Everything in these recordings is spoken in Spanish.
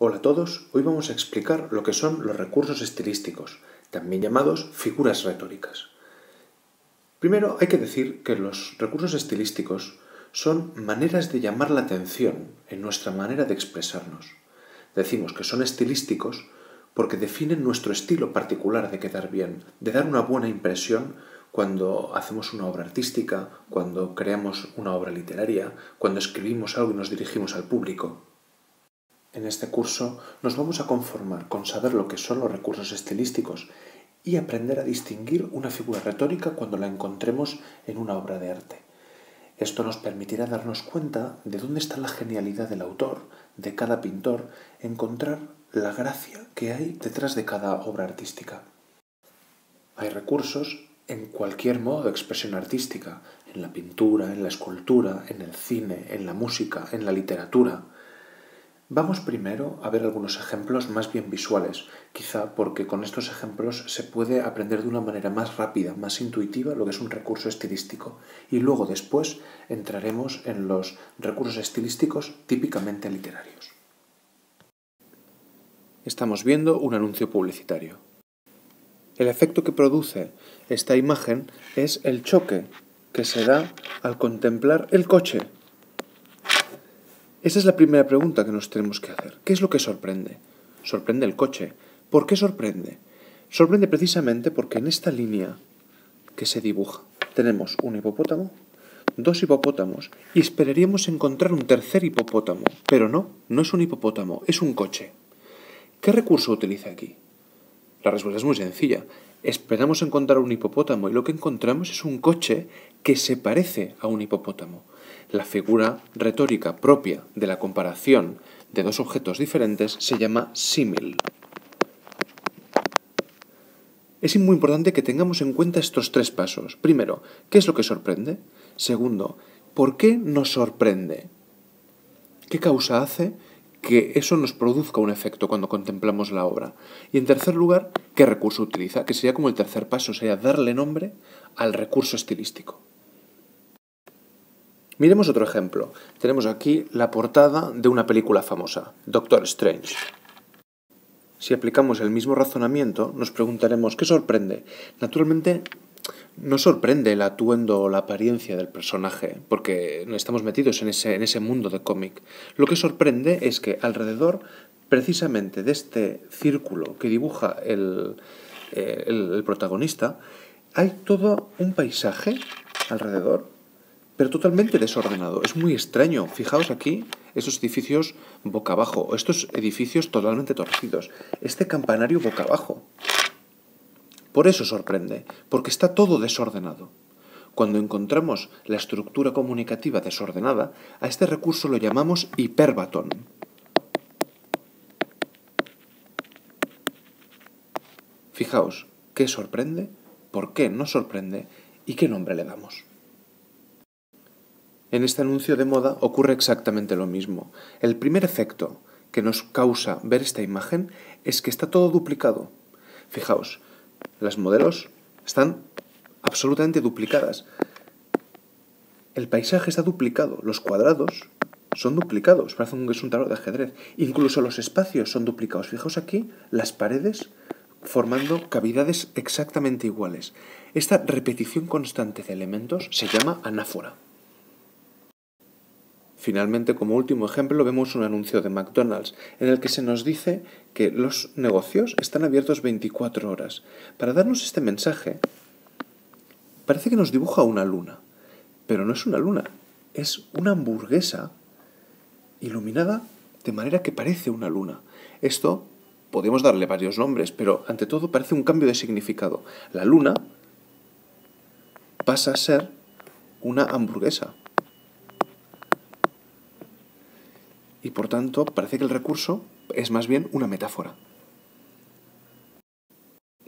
Hola a todos, hoy vamos a explicar lo que son los recursos estilísticos, también llamados figuras retóricas. Primero hay que decir que los recursos estilísticos son maneras de llamar la atención en nuestra manera de expresarnos. Decimos que son estilísticos porque definen nuestro estilo particular de quedar bien, de dar una buena impresión cuando hacemos una obra artística, cuando creamos una obra literaria, cuando escribimos algo y nos dirigimos al público. En este curso nos vamos a conformar con saber lo que son los recursos estilísticos y aprender a distinguir una figura retórica cuando la encontremos en una obra de arte. Esto nos permitirá darnos cuenta de dónde está la genialidad del autor, de cada pintor, encontrar la gracia que hay detrás de cada obra artística. Hay recursos en cualquier modo de expresión artística, en la pintura, en la escultura, en el cine, en la música, en la literatura. Vamos primero a ver algunos ejemplos más bien visuales, quizá porque con estos ejemplos se puede aprender de una manera más rápida, más intuitiva lo que es un recurso estilístico, y luego después entraremos en los recursos estilísticos típicamente literarios. Estamos viendo un anuncio publicitario. El efecto que produce esta imagen es el choque que se da al contemplar el coche. Esa es la primera pregunta que nos tenemos que hacer. ¿Qué es lo que sorprende? Sorprende el coche. ¿Por qué sorprende? Sorprende precisamente porque en esta línea que se dibuja tenemos un hipopótamo, dos hipopótamos y esperaríamos encontrar un tercer hipopótamo. Pero no es un hipopótamo, es un coche. ¿Qué recurso utiliza aquí? La respuesta es muy sencilla. Esperamos encontrar un hipopótamo y lo que encontramos es un coche que se parece a un hipopótamo. La figura retórica propia de la comparación de dos objetos diferentes se llama símil. Es muy importante que tengamos en cuenta estos tres pasos. Primero, ¿qué es lo que sorprende? Segundo, ¿por qué nos sorprende? ¿Qué causa hace que eso nos produzca un efecto cuando contemplamos la obra? Y en tercer lugar, ¿qué recurso utiliza? Que sería como el tercer paso, sería darle nombre al recurso estilístico. Miremos otro ejemplo. Tenemos aquí la portada de una película famosa, Doctor Strange. Si aplicamos el mismo razonamiento, nos preguntaremos, ¿qué sorprende? Naturalmente, no sorprende el atuendo o la apariencia del personaje, porque no estamos metidos en ese mundo de cómic. Lo que sorprende es que alrededor, precisamente de este círculo que dibuja el protagonista, hay todo un paisaje alrededor, pero totalmente desordenado. Es muy extraño. Fijaos aquí, estos edificios boca abajo, estos edificios totalmente torcidos, este campanario boca abajo. Por eso sorprende, porque está todo desordenado. Cuando encontramos la estructura comunicativa desordenada, a este recurso lo llamamos hiperbatón. Fijaos, ¿qué sorprende? ¿Por qué nos sorprende? ¿Y qué nombre le damos? En este anuncio de moda ocurre exactamente lo mismo. El primer efecto que nos causa ver esta imagen es que está todo duplicado. Fijaos, las modelos están absolutamente duplicadas. El paisaje está duplicado, los cuadrados son duplicados, parece que es un tablero de ajedrez. Incluso los espacios son duplicados. Fijaos aquí las paredes formando cavidades exactamente iguales. Esta repetición constante de elementos se llama anáfora. Finalmente, como último ejemplo, vemos un anuncio de McDonald's en el que se nos dice que los negocios están abiertos 24 horas. Para darnos este mensaje, parece que nos dibuja una luna, pero no es una luna, es una hamburguesa iluminada de manera que parece una luna. Esto podemos darle varios nombres, pero ante todo parece un cambio de significado. La luna pasa a ser una hamburguesa. Y por tanto, parece que el recurso es más bien una metáfora.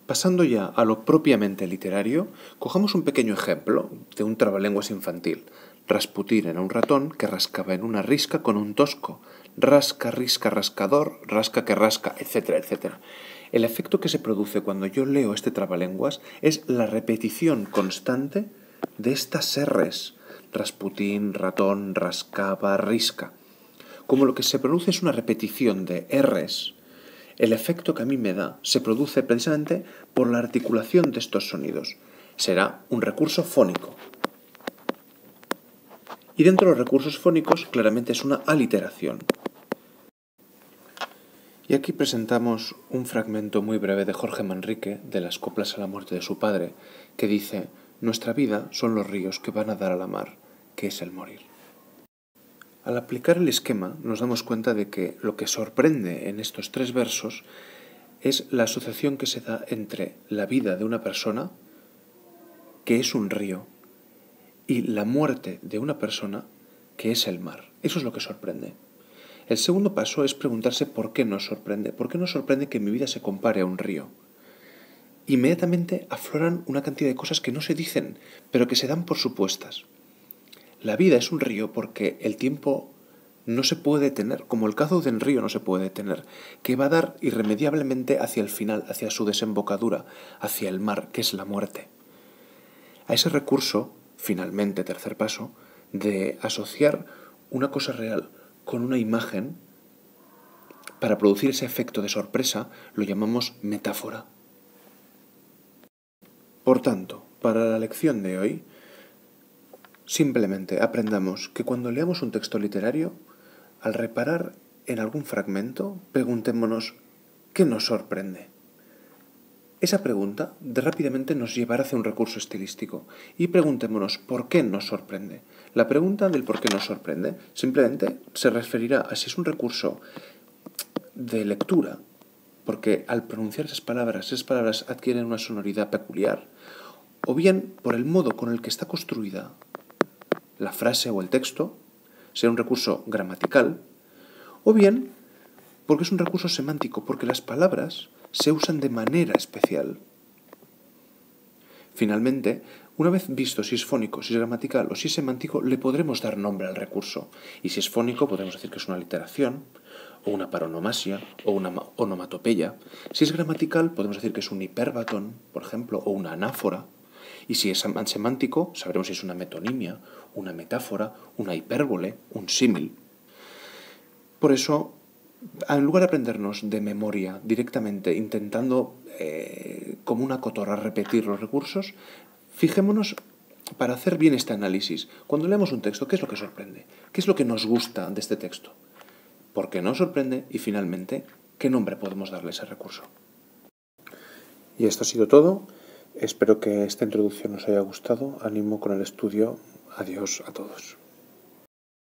Pasando ya a lo propiamente literario, cojamos un pequeño ejemplo de un trabalenguas infantil. Rasputín era un ratón que rascaba en una risca con un tosco. Rasca, risca, rascador, rasca que rasca, etcétera, etcétera. El efecto que se produce cuando yo leo este trabalenguas es la repetición constante de estas R's. Rasputín, ratón, rascaba, risca. como lo que se produce es una repetición de Rs, el efecto que a mí me da se produce precisamente por la articulación de estos sonidos. Será un recurso fónico. Y dentro de los recursos fónicos, claramente es una aliteración. Y aquí presentamos un fragmento muy breve de Jorge Manrique, de las coplas a la muerte de su padre, que dice: «Nuestra vida son los ríos que van a dar a la mar, que es el morir». Al aplicar el esquema, nos damos cuenta de que lo que sorprende en estos 3 versos es la asociación que se da entre la vida de una persona, que es un río, y la muerte de una persona, que es el mar. Eso es lo que sorprende. El segundo paso es preguntarse por qué nos sorprende. ¿Por qué nos sorprende que mi vida se compare a un río? Inmediatamente afloran una cantidad de cosas que no se dicen, pero que se dan por supuestas. La vida es un río porque el tiempo no se puede detener, como el caudal del río no se puede detener, que va a dar irremediablemente hacia el final, hacia su desembocadura, hacia el mar, que es la muerte. A ese recurso, finalmente, tercer paso, de asociar una cosa real con una imagen, para producir ese efecto de sorpresa, lo llamamos metáfora. Por tanto, para la lección de hoy, simplemente aprendamos que cuando leamos un texto literario, al reparar en algún fragmento, preguntémonos ¿qué nos sorprende? Esa pregunta rápidamente nos llevará hacia un recurso estilístico y preguntémonos ¿por qué nos sorprende? La pregunta del por qué nos sorprende simplemente se referirá a si es un recurso de lectura, porque al pronunciar esas palabras adquieren una sonoridad peculiar, o bien por el modo con el que está construida la frase o el texto, sea un recurso gramatical, o bien porque es un recurso semántico, porque las palabras se usan de manera especial. Finalmente, una vez visto si es fónico, si es gramatical o si es semántico, le podremos dar nombre al recurso. Y si es fónico, podemos decir que es una aliteración, o una paronomasia, o una onomatopeya. Si es gramatical, podemos decir que es un hiperbatón, por ejemplo, o una anáfora. Y si es semántico, sabremos si es una metonimia, una metáfora, una hipérbole, un símil. Por eso, en lugar de aprendernos de memoria directamente, intentando como una cotorra repetir los recursos, fijémonos para hacer bien este análisis. Cuando leemos un texto, ¿qué es lo que sorprende? ¿Qué es lo que nos gusta de este texto? ¿Por qué nos sorprende? Y finalmente, ¿qué nombre podemos darle a ese recurso? Y esto ha sido todo. Espero que esta introducción os haya gustado. Ánimo con el estudio. Adiós a todos.